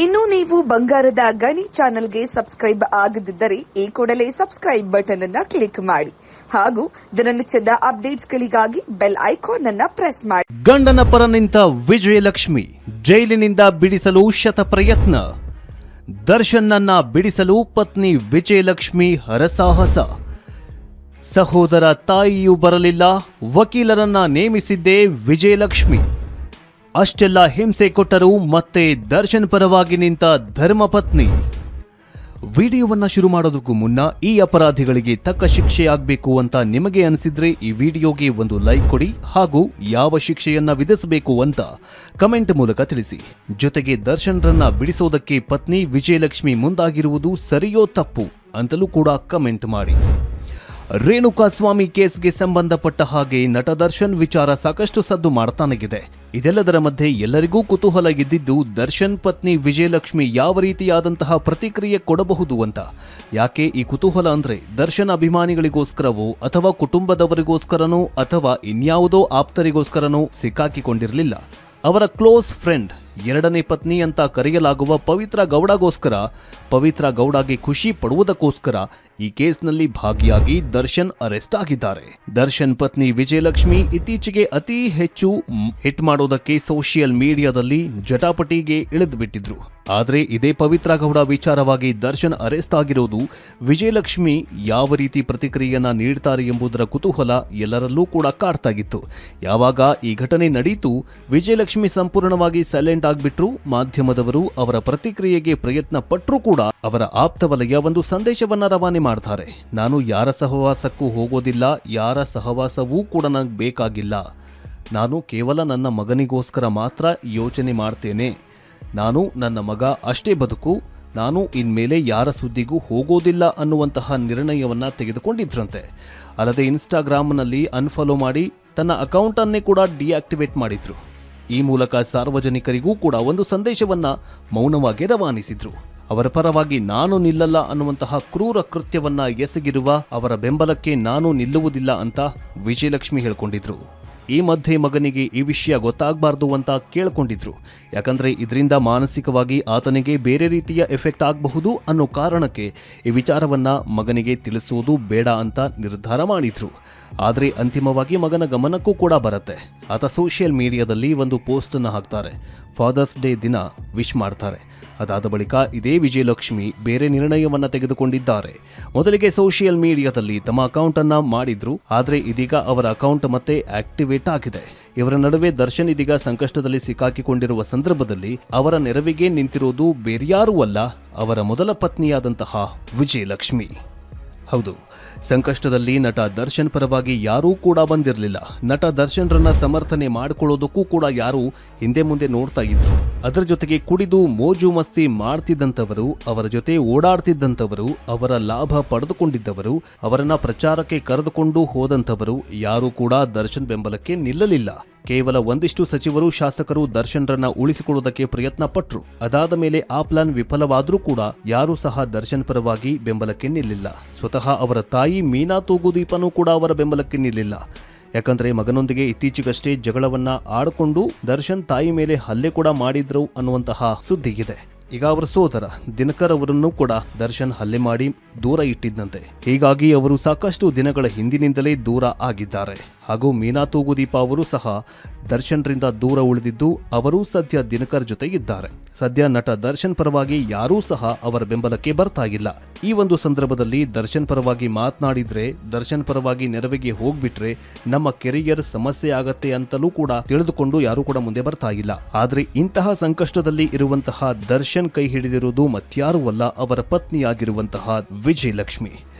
ಇನ್ನು ನೀವು ಬಂಗಾರದ ಗಣಿ ಚಾನೆಲ್ಗೆ ಸಬ್ಸ್ಕ್ರೈಬ್ ಆಗದಿದ್ದರೆ ಈ ಕೂಡಲೇ ಸಬ್ಸ್ಕ್ರೈಬ್ ಬಟನ್ ಅನ್ನು ಕ್ಲಿಕ್ ಮಾಡಿ ಹಾಗೂ ದಿನನಿತ್ಯದ ಅಪ್ಡೇಟ್ಸ್ಗಳಿಗಾಗಿ ಬೆಲ್ ಐಕಾನ್ ಅನ್ನು ಪ್ರೆಸ್ ಮಾಡಿ. ಗಂಡನ ಪರ ನಿಂತ ವಿಜಯಲಕ್ಷ್ಮಿ ಜೈಲಿನಿಂದ ಬಿಡಿಸಲು ಶತಪ್ರಯತ್ನ. ದರ್ಶನ್ನನ್ನ ಬಿಡಿಸಲು ಪತ್ನಿ ವಿಜಯಲಕ್ಷ್ಮಿ ಹರಸಾಹಸ. ಸಹೋದರ ತಾಯಿಯೂ ಬರಲಿಲ್ಲ, ವಕೀಲರನ್ನ ನೇಮಿಸಿದ್ದೇ ವಿಜಯಲಕ್ಷ್ಮಿ. ಅಷ್ಟೆಲ್ಲ ಹಿಂಸೆ ಕೊಟ್ಟರೂ ಮತ್ತೆ ದರ್ಶನ್ ಪರವಾಗಿ ನಿಂತ ಧರ್ಮಪತ್ನಿ. ವಿಡಿಯೋವನ್ನ ಶುರು ಮಾಡೋದಕ್ಕೂ ಮುನ್ನ ಈ ಅಪರಾಧಿಗಳಿಗೆ ತಕ್ಕ ಶಿಕ್ಷೆಯಾಗಬೇಕು ಅಂತ ನಿಮಗೆ ಅನಿಸಿದ್ರೆ ಈ ವಿಡಿಯೋಗೆ ಒಂದು ಲೈಕ್ ಕೊಡಿ ಹಾಗೂ ಯಾವ ಶಿಕ್ಷೆಯನ್ನ ವಿಧಿಸಬೇಕು ಅಂತ ಕಮೆಂಟ್ ಮೂಲಕ ತಿಳಿಸಿ. ಜೊತೆಗೆ ದರ್ಶನ್ರನ್ನ ಬಿಡಿಸೋದಕ್ಕೆ ಪತ್ನಿ ವಿಜಯಲಕ್ಷ್ಮಿ ಮುಂದಾಗಿರುವುದು ಸರಿಯೋ ತಪ್ಪು ಅಂತಲೂ ಕೂಡ ಕಮೆಂಟ್ ಮಾಡಿ. ರೇಣುಕಾಸ್ವಾಮಿ ಕೇಸ್ಗೆ ಸಂಬಂಧಪಟ್ಟ ಹಾಗೆ ನಟ ದರ್ಶನ್ ವಿಚಾರ ಸಾಕಷ್ಟು ಸದ್ದು ಮಾಡ್ತಾನೆಗಿದೆ. ಇದೆಲ್ಲದರ ಮಧ್ಯೆ ಎಲ್ಲರಿಗೂ ಕುತೂಹಲ ಇದ್ದಿದ್ದು ದರ್ಶನ್ ಪತ್ನಿ ವಿಜಯಲಕ್ಷ್ಮಿ ಯಾವ ರೀತಿಯಾದಂತಹ ಪ್ರತಿಕ್ರಿಯೆ ಕೊಡಬಹುದು ಅಂತ. ಯಾಕೆ ಈ ಕುತೂಹಲ ಅಂದ್ರೆ ದರ್ಶನ್ ಅಭಿಮಾನಿಗಳಿಗೋಸ್ಕರವೋ ಅಥವಾ ಕುಟುಂಬದವರಿಗೋಸ್ಕರನೋ ಅಥವಾ ಇನ್ಯಾವುದೋ ಆಪ್ತರಿಗೋಸ್ಕರನೋ ಸಿಕ್ಕಾಕಿಕೊಂಡಿರಲಿಲ್ಲ. ಅವರ ಕ್ಲೋಸ್ ಫ್ರೆಂಡ್, ಎರಡನೇ ಪತ್ನಿ ಅಂತ ಕರೆಯಲಾಗುವ ಪವಿತ್ರ ಗೌಡಗೋಸ್ಕರ, ಪವಿತ್ರ ಗೌಡಗೆ ಖುಷಿ ಪಡುವುದಕ್ಕೋಸ್ಕರ ಈ ಕೇಸ್ನಲ್ಲಿ ಭಾಗಿಯಾಗಿ ದರ್ಶನ್ ಅರೆಸ್ಟ್ ಆಗಿದ್ದಾರೆ. ದರ್ಶನ್ ಪತ್ನಿ ವಿಜಯಲಕ್ಷ್ಮಿ ಇತ್ತೀಚೆಗೆ ಅತಿ ಹೆಚ್ಚು ಹಿಟ್ ಮಾಡೋದಕ್ಕೆ ಸೋಷಿಯಲ್ ಮೀಡಿಯಾದಲ್ಲಿ ಜಟಾಪಟಿಗೆ ಇಳಿದು ಬಿಟ್ಟಿದ್ರು. ಆದ್ರೆ ಇದೇ ಪವಿತ್ರ ಗೌಡ ವಿಚಾರವಾಗಿ ದರ್ಶನ್ ಅರೆಸ್ಟ್ ಆಗಿರೋದು ವಿಜಯಲಕ್ಷ್ಮಿ ಯಾವ ರೀತಿ ಪ್ರತಿಕ್ರಿಯೆಯನ್ನ ನೀಡ್ತಾರೆ ಎಂಬುದರ ಕುತೂಹಲ ಎಲ್ಲರಲ್ಲೂ ಕೂಡ ಕಾಡ್ತಾಗಿತ್ತು. ಯಾವಾಗ ಈ ಘಟನೆ ನಡೆಯಿತು, ವಿಜಯಲಕ್ಷ್ಮಿ ಸಂಪೂರ್ಣವಾಗಿ ಸೈಲೆಂಟ್ ಆಗ್ಬಿಟ್ರು. ಮಾಧ್ಯಮದವರು ಅವರ ಪ್ರತಿಕ್ರಿಯೆಗೆ ಪ್ರಯತ್ನ ಪಟ್ಟರೂ ಕೂಡ ಅವರ ಆಪ್ತವಲಯ ಒಂದು ಸಂದೇಶವನ್ನ ರವಾನೆ ಮಾಡ್ತಾರೆ. ನಾನು ಯಾರ ಸಹವಾಸಕ್ಕೂ ಹೋಗೋದಿಲ್ಲ, ಯಾರ ಸಹವಾಸವೂ ಕೂಡ ನನಗೆ ಬೇಕಾಗಿಲ್ಲ. ನಾನು ಕೇವಲ ನನ್ನ ಮಗನಿಗೋಸ್ಕರ ಮಾತ್ರ ಯೋಚನೆ ಮಾಡ್ತೇನೆ. ನಾನು ನನ್ನ ಮಗ ಅಷ್ಟೇ ಬದುಕು. ನಾನು ಇನ್ಮೇಲೆ ಯಾರ ಸುದ್ದಿಗೂ ಹೋಗೋದಿಲ್ಲ ಅನ್ನುವಂತಹ ನಿರ್ಣಯವನ್ನ ತೆಗೆದುಕೊಂಡಿದ್ರಂತೆ. ಅಲ್ಲದೆ ಇನ್ಸ್ಟಾಗ್ರಾಮ್ನಲ್ಲಿ ಅನ್ಫಾಲೋ ಮಾಡಿ ತನ್ನ ಅಕೌಂಟ್ ಅನ್ನೇ ಕೂಡ ಡಿಆಕ್ಟಿವೇಟ್ ಮಾಡಿದ್ರು. ಈ ಮೂಲಕ ಸಾರ್ವಜನಿಕರಿಗೂ ಕೂಡ ಒಂದು ಸಂದೇಶವನ್ನ ಮೌನವಾಗಿ ರವಾನಿಸಿದ್ರು. ಅವರ ಪರವಾಗಿ ನಾನು ನಿಲ್ಲಲ್ಲ ಅನ್ನುವಂತಹ ಕ್ರೂರ ಕೃತ್ಯವನ್ನ ಎಸಗಿರುವ ಅವರ ಬೆಂಬಲಕ್ಕೆ ನಾನು ನಿಲ್ಲುವುದಿಲ್ಲ ಅಂತ ವಿಜಯಲಕ್ಷ್ಮಿ ಹೇಳ್ಕೊಂಡಿದ್ರು. ಈ ಮಧ್ಯೆ ಮಗನಿಗೆ ಈ ವಿಷಯ ಗೊತ್ತಾಗಬಾರ್ದು ಅಂತ ಕೇಳ್ಕೊಂಡಿದ್ರು. ಯಾಕಂದ್ರೆ ಇದರಿಂದ ಮಾನಸಿಕವಾಗಿ ಆತನಿಗೆ ಬೇರೆ ರೀತಿಯ ಎಫೆಕ್ಟ್ ಆಗಬಹುದು ಅನ್ನೋ ಕಾರಣಕ್ಕೆ ಈ ವಿಚಾರವನ್ನ ಮಗನಿಗೆ ತಿಳಿಸೋದು ಬೇಡ ಅಂತ ನಿರ್ಧಾರ ಮಾಡಿದ್ರು. ಆದರೆ ಅಂತಿಮವಾಗಿ ಮಗನ ಗಮನಕ್ಕೂ ಕೂಡ ಬರುತ್ತೆ. ಆತ ಸೋಷಿಯಲ್ ಮೀಡಿಯಾದಲ್ಲಿ ಒಂದು ಪೋಸ್ಟ್ ಅನ್ನು ಹಾಕ್ತಾರೆ. ಫಾದರ್ಸ್ ಡೇ ದಿನ ವಿಶ್ ಮಾಡ್ತಾರೆ. ಅದಾದ ಬಳಿಕ ಇದೇ ವಿಜಯಲಕ್ಷ್ಮಿ ಬೇರೆ ನಿರ್ಣಯವನ್ನ ತೆಗೆದುಕೊಂಡಿದ್ದಾರೆ. ಮೊದಲಿಗೆ ಸೋಷಿಯಲ್ ಮೀಡಿಯಾದಲ್ಲಿ ತಮ್ಮ ಅಕೌಂಟ್ ಅನ್ನ ಮಾಡಿದ್ರು. ಆದ್ರೆ ಇದೀಗ ಅವರ ಅಕೌಂಟ್ ಮತ್ತೆ ಆಕ್ಟಿವೇಟ್ ಆಗಿದೆ. ಇವರ ನಡುವೆ ದರ್ಶನ್ ಇದೀಗ ಸಂಕಷ್ಟದಲ್ಲಿ ಸಿಕ್ಕಾಕಿಕೊಂಡಿರುವ ಸಂದರ್ಭದಲ್ಲಿ ಅವರ ನೆರವಿಗೆ ನಿಂತಿರೋದು ಬೇರ್ಯಾರೂ ಅಲ್ಲ, ಅವರ ಮೊದಲ ಪತ್ನಿಯಾದಂತಹ ವಿಜಯಲಕ್ಷ್ಮಿ. ಹೌದು, ಸಂಕಷ್ಟದಲ್ಲಿ ನಟ ದರ್ಶನ್ ಪರವಾಗಿ ಯಾರೂ ಕೂಡ ಬಂದಿರಲಿಲ್ಲ. ನಟ ದರ್ಶನ್ರನ್ನ ಸಮರ್ಥನೆ ಮಾಡಿಕೊಳ್ಳೋದಕ್ಕೂ ಕೂಡ ಯಾರು ಹಿಂದೆ ಮುಂದೆ ನೋಡ್ತಾ ಇದ್ರು. ಅದರ ಜೊತೆಗೆ ಕುಡಿದು ಮೋಜು ಮಸ್ತಿ ಮಾಡ್ತಿದ್ದಂಥವರು, ಅವರ ಜೊತೆ ಓಡಾಡ್ತಿದ್ದಂಥವರು, ಅವರ ಲಾಭ ಪಡೆದುಕೊಂಡಿದ್ದವರು, ಅವರನ್ನ ಪ್ರಚಾರಕ್ಕೆ ಕರೆದುಕೊಂಡು ಹೋದಂಥವರು ಯಾರೂ ಕೂಡ ದರ್ಶನ್ ಬೆಂಬಲಕ್ಕೆ ನಿಲ್ಲಲಿಲ್ಲ. ಕೇವಲ ಒಂದಿಷ್ಟು ಸಚಿವರು, ಶಾಸಕರು ದರ್ಶನ್ರನ್ನ ಉಳಿಸಿಕೊಳ್ಳುವುದಕ್ಕೆ ಪ್ರಯತ್ನ ಪಟ್ರು. ಅದಾದ ಮೇಲೆ ಆ ಪ್ಲಾನ್ ವಿಫಲವಾದ್ರೂ ಕೂಡ ಯಾರೂ ಸಹ ದರ್ಶನ್ ಪರವಾಗಿ ಬೆಂಬಲಕ್ಕೆ ನಿಲ್ಲಿಲ್ಲ. ಸ್ವತಃ ಅವರ ತಾಯಿ ಮೀನಾ ತೂಗುದೀಪನೂ ಕೂಡ ಅವರ ಬೆಂಬಲಕ್ಕೆ ನಿಲ್ಲಿಲ್ಲ. ಯಾಕಂದ್ರೆ ಮಗನೊಂದಿಗೆ ಇತ್ತೀಚೆಗಷ್ಟೇ ಜಗಳವನ್ನ ಆಡಿಕೊಂಡು ದರ್ಶನ್ ತಾಯಿ ಮೇಲೆ ಹಲ್ಲೆ ಕೂಡ ಮಾಡಿದ್ರು ಅನ್ನುವಂತಹ ಸುದ್ದಿ ಇದೆ. ಈಗ ಅವರ ಸೋದರ ದಿನಕರ್ ಅವರನ್ನು ಕೂಡ ದರ್ಶನ್ ಹಲ್ಲೆ ಮಾಡಿ ದೂರ ಇಟ್ಟಿದ್ದಂತೆ. ಹೀಗಾಗಿ ಅವರು ಸಾಕಷ್ಟು ದಿನಗಳ ಹಿಂದಿನಿಂದಲೇ ದೂರ ಆಗಿದ್ದಾರೆ. ಹಾಗೂ ಮೀನಾ ತೂಗುದೀಪ ಅವರು ಸಹ ದರ್ಶನ್ರಿಂದ ದೂರ ಉಳಿದಿದ್ದು ಅವರು ಸದ್ಯ ದಿನಕರ್ ಜೊತೆ ಇದ್ದಾರೆ. ಸದ್ಯ ನಟ ದರ್ಶನ್ ಪರವಾಗಿ ಯಾರೂ ಸಹ ಅವರ ಬೆಂಬಲಕ್ಕೆ ಬರ್ತಾ ಇಲ್ಲ. ಈ ಒಂದು ಸಂದರ್ಭದಲ್ಲಿ ದರ್ಶನ್ ಪರವಾಗಿ ಮಾತನಾಡಿದ್ರೆ, ದರ್ಶನ್ ಪರವಾಗಿ ನೆರವಿಗೆ ಹೋಗ್ಬಿಟ್ರೆ ನಮ್ಮ ಕೆರಿಯರ್ ಸಮಸ್ಯೆ ಆಗತ್ತೆ ಅಂತಲೂ ಕೂಡ ತಿಳಿದುಕೊಂಡು ಯಾರೂ ಕೂಡ ಮುಂದೆ ಬರ್ತಾ ಇಲ್ಲ. ಆದ್ರೆ ಇಂತಹ ಸಂಕಷ್ಟದಲ್ಲಿ ಇರುವಂತಹ ದರ್ಶನ್ ಕೈ ಹಿಡಿದಿರುವುದು ಮತ್ಯಾರೂ ಅಲ್ಲ, ಅವರ ಪತ್ನಿಯಾಗಿರುವಂತಹ ವಿಜಯಲಕ್ಷ್ಮಿ.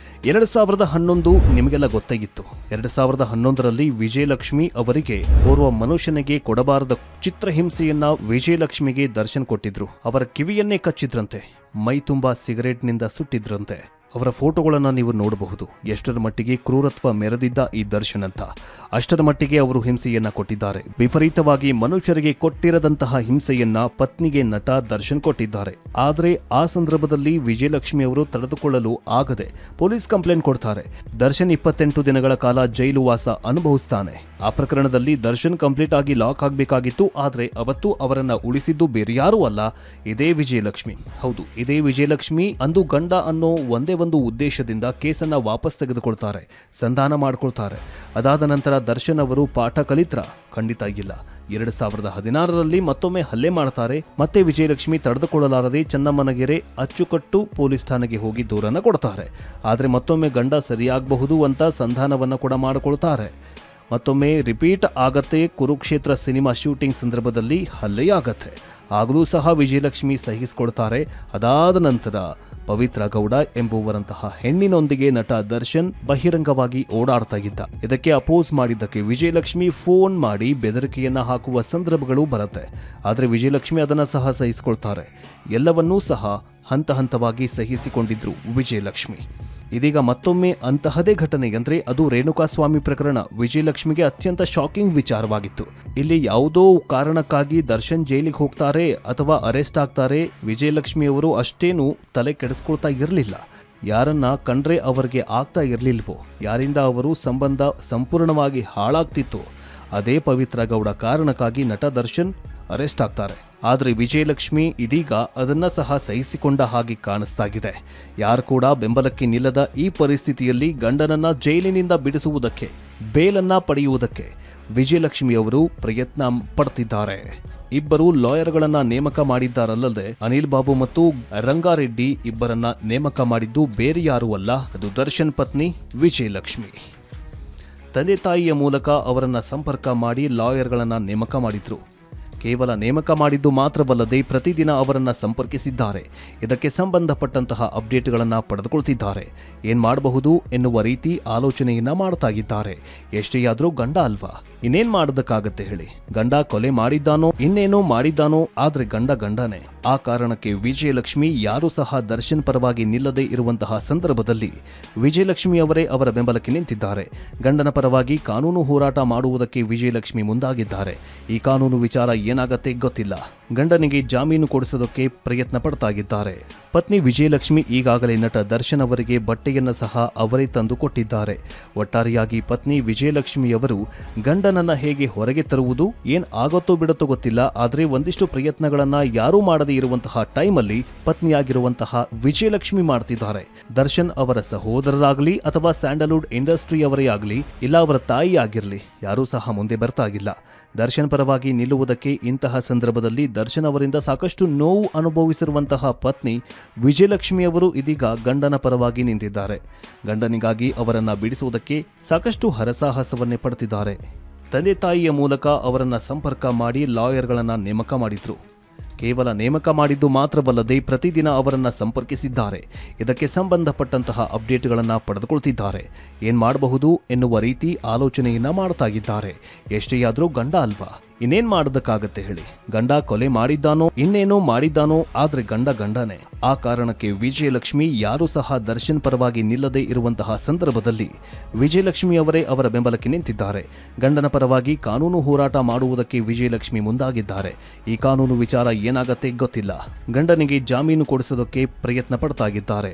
2011 ನಿಮಗೆಲ್ಲ ಗೊತ್ತಾಗಿತ್ತು. 2011ರಲ್ಲಿ ವಿಜಯಲಕ್ಷ್ಮಿ ಅವರಿಗೆ ಓರ್ವ ಮನುಷ್ಯನಿಗೆ ಕೊಡಬಾರದ ಚಿತ್ರಹಿಂಸೆಯನ್ನ ವಿಜಯಲಕ್ಷ್ಮಿಗೆ ದರ್ಶನ್ ಕೊಟ್ಟಿದ್ರು. ಅವರ ಕಿವಿಯನ್ನೇ ಕಚ್ಚಿದ್ರಂತೆ, ಮೈ ತುಂಬಾ ಸಿಗರೇಟ್ನಿಂದ ಸುಟ್ಟಿದ್ರಂತೆ. ಅವರ ಫೋಟೋಗಳನ್ನು ನೀವು ನೋಡಬಹುದು. ಎಷ್ಟರ ಮಟ್ಟಿಗೆ ಕ್ರೂರತ್ವ ಮೆರೆದಿದ್ದ ಈ ದರ್ಶನ್ ಅಂತ. ಅಷ್ಟರ ಮಟ್ಟಿಗೆ ಅವರು ಹಿಂಸೆಯನ್ನ ಕೊಟ್ಟಿದ್ದಾರೆ. ವಿಪರೀತವಾಗಿ ಮನುಷ್ಯರಿಗೆ ಕೊಟ್ಟಿರದಂತಹ ಹಿಂಸೆಯನ್ನ ಪತ್ನಿಗೆ ನಟ ದರ್ಶನ್ ಕೊಟ್ಟಿದ್ದಾರೆ. ಆದರೆ ಆ ಸಂದರ್ಭದಲ್ಲಿ ವಿಜಯಲಕ್ಷ್ಮಿ ಅವರು ತಡೆದುಕೊಳ್ಳಲು ಆಗದೆ ಪೊಲೀಸ್ ಕಂಪ್ಲೇಂಟ್ ಕೊಡ್ತಾರೆ. ದರ್ಶನ್ 28 ದಿನಗಳ ಕಾಲ ಜೈಲು ವಾಸ ಅನುಭವಿಸ್ತಾನೆ. ಆ ಪ್ರಕರಣದಲ್ಲಿ ದರ್ಶನ್ ಕಂಪ್ಲೀಟ್ ಆಗಿ ಲಾಕ್ ಆಗಬೇಕಾಗಿತ್ತು. ಆದರೆ ಅವತ್ತು ಅವರನ್ನ ಉಳಿಸಿದ್ದು ಬೇರೆ ಯಾರೂ ಅಲ್ಲ, ಇದೇ ವಿಜಯಲಕ್ಷ್ಮಿ. ಹೌದು, ಇದೇ ವಿಜಯಲಕ್ಷ್ಮಿ ಅಂದು ಗಂಡ ಅನ್ನೋ ಒಂದೇ ಒಂದು ಉದ್ದೇಶದಿಂದ ಕೇಸನ್ನ ವಾಪಸ್ ತೆಗೆದುಕೊಳ್ತಾರೆ, ಸಂಧಾನ ಮಾಡ್ಕೊಳ್ತಾರೆ. ಅದಾದ ನಂತರ ದರ್ಶನ್ ಅವರು ಪಾಠ ಕಲಿತ್ರ? ಖಂಡಿತ ಇಲ್ಲ. 2016ರಲ್ಲಿ ಮತ್ತೊಮ್ಮೆ ಹಲ್ಲೆ ಮಾಡ್ತಾರೆ. ಮತ್ತೆ ವಿಜಯಲಕ್ಷ್ಮಿ ತಡೆದುಕೊಳ್ಳಲಾರದೆ ಚನ್ನಮ್ಮನಗೆರೆ ಅಚ್ಚುಕಟ್ಟು ಪೊಲೀಸ್ ಠಾಣೆಗೆ ಹೋಗಿ ದೂರನ್ನ ಕೊಡ್ತಾರೆ. ಆದರೆ ಮತ್ತೊಮ್ಮೆ ಗಂಡ ಸರಿಯಾಗಬಹುದು ಅಂತ ಸಂಧಾನವನ್ನ ಕೂಡ ಮಾಡಿಕೊಳ್ತಾರೆ. ಮತ್ತೊಮ್ಮೆ ರಿಪೀಟ್ ಆಗತ್ತೆ. ಕುರುಕ್ಷೇತ್ರ ಸಿನಿಮಾ ಶೂಟಿಂಗ್ ಸಂದರ್ಭದಲ್ಲಿ ಹಲ್ಲೆಯಾಗತ್ತೆ. ಆಗಲೂ ಸಹ ವಿಜಯಲಕ್ಷ್ಮಿ ಸಹಿಸಿಕೊಳ್ತಾರೆ. ಅದಾದ ನಂತರ ಪವಿತ್ರ ಗೌಡ ಎಂಬುವರಂತಹ ಹೆಣ್ಣಿನೊಂದಿಗೆ ನಟ ದರ್ಶನ್ ಬಹಿರಂಗವಾಗಿ ಓಡಾಡ್ತಾ ಇದ್ದ. ಇದಕ್ಕೆ ಅಪೋಸ್ ಮಾಡಿದ್ದಕ್ಕೆ ವಿಜಯಲಕ್ಷ್ಮಿ ಫೋನ್ ಮಾಡಿ ಬೆದರಿಕೆಯನ್ನ ಹಾಕುವ ಸಂದರ್ಭಗಳು ಬರುತ್ತೆ. ಆದರೆ ವಿಜಯಲಕ್ಷ್ಮಿ ಅದನ್ನ ಸಹ ಸಹಿಸಿಕೊಳ್ತಾರೆ. ಎಲ್ಲವನ್ನೂ ಸಹ ಹಂತ ಹಂತವಾಗಿ ಸಹಿಸಿಕೊಂಡಿದ್ರು ವಿಜಯಲಕ್ಷ್ಮಿ. ಇದೀಗ ಮತ್ತೊಮ್ಮೆ ಅಂತಹದೇ ಘಟನೆ ಅಂದ್ರೆ ಅದು ರೇಣುಕಾಸ್ವಾಮಿ ಪ್ರಕರಣ ವಿಜಯಲಕ್ಷ್ಮಿಗೆ ಅತ್ಯಂತ ಶಾಕಿಂಗ್ ವಿಚಾರವಾಗಿತ್ತು. ಇಲ್ಲಿ ಯಾವುದೋ ಕಾರಣಕ್ಕಾಗಿ ದರ್ಶನ್ ಜೈಲಿಗೆ ಹೋಗ್ತಾರೆ ಅಥವಾ ಅರೆಸ್ಟ್ ಆಗ್ತಾರೆ, ವಿಜಯಲಕ್ಷ್ಮಿ ಅವರು ಅಷ್ಟೇನು ತಲೆ ಕೆಡಿಸ್ಕೊಳ್ತಾ ಇರಲಿಲ್ಲ. ಯಾರನ್ನ ಕಂಡ್ರೆ ಅವರಿಗೆ ಆಗ್ತಾ ಇರಲಿಲ್ವೋ, ಯಾರಿಂದ ಅವರು ಸಂಬಂಧ ಸಂಪೂರ್ಣವಾಗಿ ಹಾಳಾಗ್ತಿತ್ತು, ಅದೇ ಪವಿತ್ರ ಗೌಡ ಕಾರಣಕ್ಕಾಗಿ ನಟ ದರ್ಶನ್ ಅರೆಸ್ಟ್ ಆಗ್ತಾರೆ. ಆದರೆ ವಿಜಯಲಕ್ಷ್ಮಿ ಇದೀಗ ಅದನ್ನ ಸಹ ಸಹಿಸಿಕೊಂಡ ಹಾಗೆ ಕಾಣಿಸ್ತಾಗಿದೆ. ಯಾರು ಕೂಡ ಬೆಂಬಲಕ್ಕೆ ನಿಲ್ಲದ ಈ ಪರಿಸ್ಥಿತಿಯಲ್ಲಿ ಗಂಡನನ್ನ ಜೈಲಿನಿಂದ ಬಿಡಿಸುವುದಕ್ಕೆ, ಬೇಲನ್ನ ಪಡೆಯುವುದಕ್ಕೆ ವಿಜಯಲಕ್ಷ್ಮಿಯವರು ಪ್ರಯತ್ನ ಪಡ್ತಿದ್ದಾರೆ. ಇಬ್ಬರು ಲಾಯರ್ಗಳನ್ನ ನೇಮಕ ಮಾಡಿದ್ದಾರಲ್ಲದೆ ಅನಿಲ್ ಬಾಬು ಮತ್ತು ರಂಗಾರೆಡ್ಡಿ ಇಬ್ಬರನ್ನ ನೇಮಕ ಮಾಡಿದ್ದು ಬೇರೆ ಯಾರೂ ಅಲ್ಲ, ಅದು ದರ್ಶನ್ ಪತ್ನಿ ವಿಜಯಲಕ್ಷ್ಮಿ. ತಂದೆ ತಾಯಿಯ ಮೂಲಕ ಅವರನ್ನ ಸಂಪರ್ಕ ಮಾಡಿ ಲಾಯರ್ಗಳನ್ನ ನೇಮಕ ಮಾಡಿದ್ರು. ಕೇವಲ ನೇಮಕ ಮಾಡಿದ್ದು ಮಾತ್ರವಲ್ಲದೆ ಪ್ರತಿದಿನ ಅವರನ್ನ ಸಂಪರ್ಕಿಸಿದ್ದಾರೆ. ಇದಕ್ಕೆ ಸಂಬಂಧಪಟ್ಟಂತಹ ಅಪ್ಡೇಟ್ಗಳನ್ನು ಪಡೆದುಕೊಳ್ತಿದ್ದಾರೆ. ಏನ್ ಮಾಡಬಹುದು ಎನ್ನುವ ರೀತಿ ಆಲೋಚನೆಯನ್ನ ಮಾಡ್ತಾ ಇದ್ದಾರೆ. ಎಷ್ಟೇ ಆದ್ರೂ ಗಂಡ ಅಲ್ವಾ, ಇನ್ನೇನ್ ಮಾಡೋದಕ್ಕಾಗತ್ತೆ ಹೇಳಿ. ಗಂಡ ಕೊಲೆ ಮಾಡಿದ್ದಾನೋ ಇನ್ನೇನೋ ಮಾಡಿದ್ದಾನೋ, ಆದ್ರೆ ಗಂಡ ಗಂಡನೇ. ಆ ಕಾರಣಕ್ಕೆ ವಿಜಯಲಕ್ಷ್ಮಿ ಯಾರೂ ಸಹ ದರ್ಶನ್ ಪರವಾಗಿ ನಿಲ್ಲದೆ ಇರುವಂತಹ ಸಂದರ್ಭದಲ್ಲಿ ವಿಜಯಲಕ್ಷ್ಮಿ ಅವರೇ ಅವರ ಬೆಂಬಲಕ್ಕೆ ನಿಂತಿದ್ದಾರೆ. ಗಂಡನ ಪರವಾಗಿ ಕಾನೂನು ಹೋರಾಟ ಮಾಡುವುದಕ್ಕೆ ವಿಜಯಲಕ್ಷ್ಮಿ ಮುಂದಾಗಿದ್ದಾರೆ. ಈ ಕಾನೂನು ವಿಚಾರ ಏನಾಗತ್ತೆ ಗೊತ್ತಿಲ್ಲ. ಗಂಡನಿಗೆ ಜಾಮೀನು ಕೊಡಿಸೋದಕ್ಕೆ ಪ್ರಯತ್ನ ಪಡ್ತಾ ಇದ್ದಾರೆ. ಪತ್ನಿ ವಿಜಯಲಕ್ಷ್ಮಿ ಈಗಾಗಲೇ ನಟ ದರ್ಶನ್ ಅವರಿಗೆ ಬಟ್ಟೆಯನ್ನ ಸಹ ಅವರೇ ತಂದು ಕೊಟ್ಟಿದ್ದಾರೆ. ಒಟ್ಟಾರೆಯಾಗಿ ಪತ್ನಿ ವಿಜಯಲಕ್ಷ್ಮಿಯವರು ಗಂಡನನ್ನ ಹೇಗೆ ಹೊರಗೆ ತರುವುದು, ಏನ್ ಆಗುತ್ತೋ ಬಿಡುತ್ತೋ ಗೊತ್ತಿಲ್ಲ, ಆದ್ರೆ ಒಂದಿಷ್ಟು ಪ್ರಯತ್ನಗಳನ್ನ ಯಾರೂ ಮಾಡದೇ ಇರುವಂತಹ ಟೈಮಲ್ಲಿ ಪತ್ನಿಯಾಗಿರುವಂತಹ ವಿಜಯಲಕ್ಷ್ಮಿ ಮಾಡ್ತಿದ್ದಾರೆ. ದರ್ಶನ್ ಅವರ ಸಹೋದರರಾಗಲಿ ಅಥವಾ ಸ್ಯಾಂಡಲ್ವುಡ್ ಇಂಡಸ್ಟ್ರಿಯವರೇ ಆಗಲಿ, ಇಲ್ಲ ಅವರ ತಾಯಿ ಆಗಿರಲಿ, ಯಾರೂ ಸಹ ಮುಂದೆ ಬರ್ತಾ ಇಲ್ಲ. ದರ್ಶನ್ ಪರವಾಗಿ ನಿಲ್ಲುವುದಕ್ಕೆ ಇಂತಹ ಸಂದರ್ಭದಲ್ಲಿ ದರ್ಶನ್ ಅವರಿಂದ ಸಾಕಷ್ಟು ನೋವು ಅನುಭವಿಸಿರುವಂತಹ ಪತ್ನಿ ವಿಜಯಲಕ್ಷ್ಮಿಯವರು ಇದೀಗ ಗಂಡನ ಪರವಾಗಿ ನಿಂತಿದ್ದಾರೆ. ಗಂಡನಿಗಾಗಿ ಅವರನ್ನ ಬಿಡಿಸುವುದಕ್ಕೆ ಸಾಕಷ್ಟು ಹರಸಾಹಸವನ್ನೇ ಪಡ್ತಿದ್ದಾರೆ. ತಂದೆ ತಾಯಿಯ ಮೂಲಕ ಅವರನ್ನ ಸಂಪರ್ಕ ಮಾಡಿ ಲಾಯರ್ಗಳನ್ನ ನೇಮಕ ಮಾಡಿದ್ರು. ಕೇವಲ ನೇಮಕ ಮಾಡಿದ್ದು ಮಾತ್ರವಲ್ಲದೆ ಪ್ರತಿದಿನ ಅವರನ್ನ ಸಂಪರ್ಕಿಸಿದ್ದಾರೆ. ಇದಕ್ಕೆ ಸಂಬಂಧಪಟ್ಟಂತಹ ಅಪ್ಡೇಟ್ಗಳನ್ನು ಪಡೆದುಕೊಳ್ತಿದ್ದಾರೆ. ಏನ್ ಮಾಡಬಹುದು ಎನ್ನುವ ರೀತಿ ಆಲೋಚನೆಯನ್ನ ಮಾಡ್ತಾ ಇದ್ದಾರೆ. ಎಷ್ಟೇ ಆದ್ರೂ ಗಂಡ ಅಲ್ವಾ, ಇನ್ನೇನ್ ಮಾಡೋದಕ್ಕಾಗತ್ತೆ ಹೇಳಿ. ಗಂಡ ಕೊಲೆ ಮಾಡಿದ್ದಾನೋ ಇನ್ನೇನೋ ಮಾಡಿದ್ದಾನೋ, ಆದ್ರೆ ಗಂಡ ಗಂಡನೇ. ಆ ಕಾರಣಕ್ಕೆ ವಿಜಯಲಕ್ಷ್ಮಿ ಯಾರೂ ಸಹ ದರ್ಶನ್ ಪರವಾಗಿ ನಿಲ್ಲದೆ ಇರುವಂತಹ ಸಂದರ್ಭದಲ್ಲಿ ವಿಜಯಲಕ್ಷ್ಮಿ ಅವರೇ ಅವರ ಬೆಂಬಲಕ್ಕೆ ನಿಂತಿದ್ದಾರೆ. ಗಂಡನ ಪರವಾಗಿ ಕಾನೂನು ಹೋರಾಟ ಮಾಡುವುದಕ್ಕೆ ವಿಜಯಲಕ್ಷ್ಮಿ ಮುಂದಾಗಿದ್ದಾರೆ. ಈ ಕಾನೂನು ವಿಚಾರ ಏನಾಗತ್ತೆ ಗೊತ್ತಿಲ್ಲ. ಗಂಡನಿಗೆ ಜಾಮೀನು ಕೊಡಿಸೋದಕ್ಕೆ ಪ್ರಯತ್ನ ಪಡ್ತಾ ಇದ್ದಾರೆ.